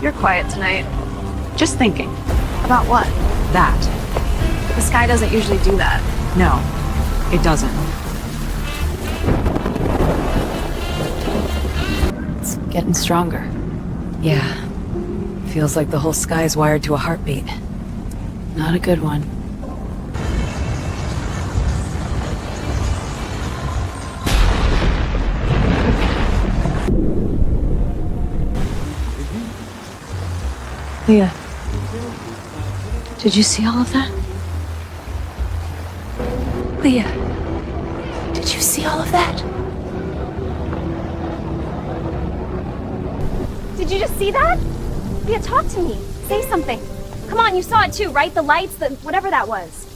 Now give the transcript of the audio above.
You're quiet tonight. Just thinking. About what? That. The sky doesn't usually do that. No, it doesn't. It's getting stronger. Yeah. Feels like the whole sky's wired to a heartbeat. Not a good one. Leah, did you see all of that? Leah, did you see all of that? Did you just see that? Leah, talk to me. Say something. Come on, you saw it too, right? The lights, whatever that was.